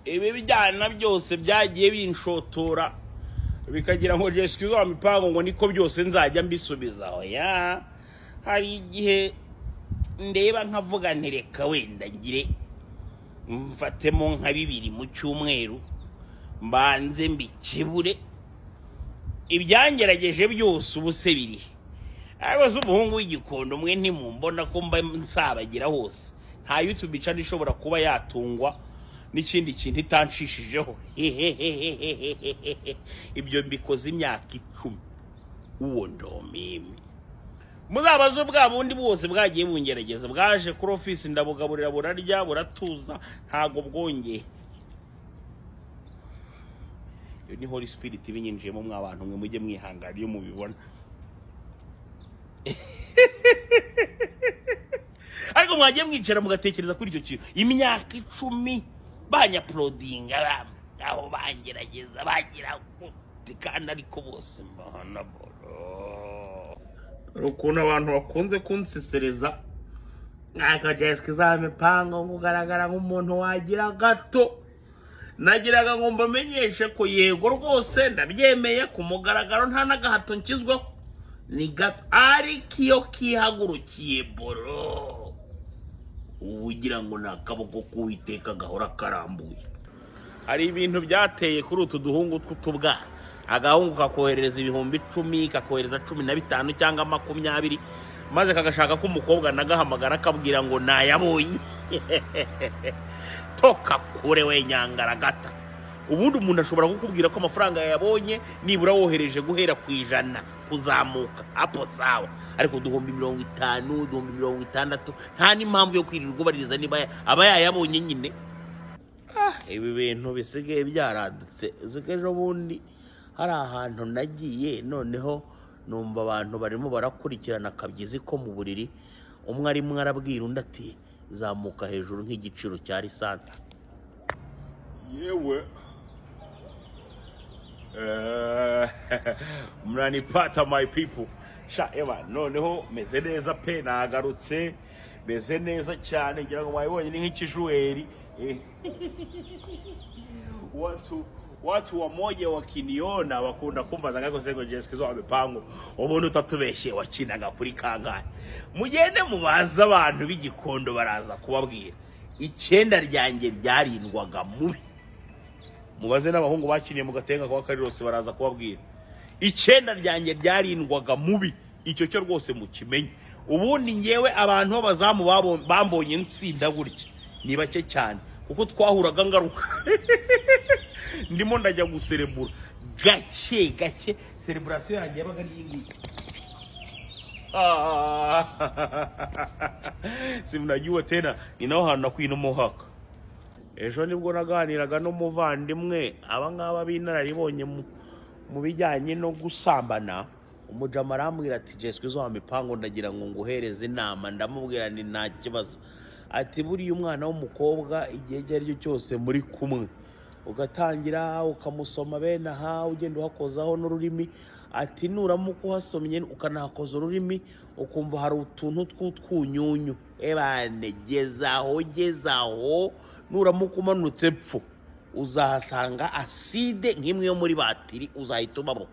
ibi bijyana byose byagiye binshotora bikagira ngo Jesco zo mipango ngo niko byose nzajya mbisubizaho ya hari igihe ndeba nkavuga ntereka wenda ngire mfatemo nka 2 mu cyumweru mbanze mbikibure ibyangerageje byose ubuse biri abaza umuhungu w'igikondo mwe ntimumbona ko mba nsabagira hose nta YouTube channel ishobora kuba yatungwa n'ikindi kintu itanshishijeho ibyo mbikoze imyaka 10 uwo ndomimi muzabazo bwa bundi bwose bwagiye bungerageza bwaje kuri office ndabugaburira burarya buratuza ntago bwongeye yo ni Holy Spirit binyinjiyemo mwabantu mwe mujye mwihangara iyo mubibona ariko mwagiye mwicara mugatekereza kuri icyo kintu imyaka 10 banya uploading aho bangerageza bagira kandi ariko bose mbana boro rukundo abantu bakunze kunsesereza naka Jesco za mipango kugaragara nk'umuntu wagira gato nagiraga ngo mbamenyeshe ko yego rwose ndabyemeye kumugaragaro nta nagahato nkizweho ni gato ariko iyo kihagurukiye boro ugira ngo nakaboko kuwiteka gahora karambuye hari ibintu byateye kuri utu duhungu tw'utubwa agahungu kakoherereza 10,000 kakohereza 15 cyangwa 20 maze kagashaka ko umukobwa nagahamagara akabwira ngo nayabonye toka kure we nyangara gata ubundi umuntu ashobora kukubwira ko amafaranga yabonye nibura wohereje guhera ku 100 kuzamuka apo sawa ariko 50,000 60,000 nta n'impamvu yo kwirirwa ubaririza niba aba yayabonye nyine ibi bintu bisigaye byaradutse zigeje bundi hari ahantu nagiye noneho numva abantu barimo barakurikirana kabyizi ko mu buriri umwe ari arabwira undi ati zamuka hejuru nk'igiciro cya risanta yewe mnanipata my people sha eba noneho meze neza pe nagarutse meze neza cyane ngira ngo mwabonye ni nk'ikijuweri watu wamoja wakiniona wakunda kumbaza ngako sego Jesco zo mipango ubone utatubeshye wakinaga kuri kangahe mugende mubaza abantu b'igikondo baraza kubabwira 9 ryanjye byarindwaga mubi mubaze n'abahungu bakiniye mu gatenga kwa Karirose baraza kubabwira 9 ryanjye byarindwaga mubi icyo cyo rwose mukimenye ubundi ngewe abantu b'abazamu bambonye nsinda gutya ni bake cyane kuko twahuraga ngaruka ndimo ndajya guserebura gake celebration yanjye yabaga n'ingi simnajua tena ninaho hano kwino mohaka ejo nibwo naganiraga no muvandimwe abangaba binararibonye mu bijyanye no gusambana umujama arambwira ati Jesco zo mipango ndagira ngo nguhereze inama ndamubwira ni nta kibazo ati buri umwana w'umukobwa igihe ari cyo cyose muri kumwe ugatangira ukamusoma bene aha ugenda uhakozaho n'ururimi ati nuramuko uhasomye ukanahakoza ururimi ukumva hari utuntu tw'utwunyunyu ebane gezaho nuramuko umanutse pfu uzahasanga aside nk'imwe yo muri batiri uzahita ubamo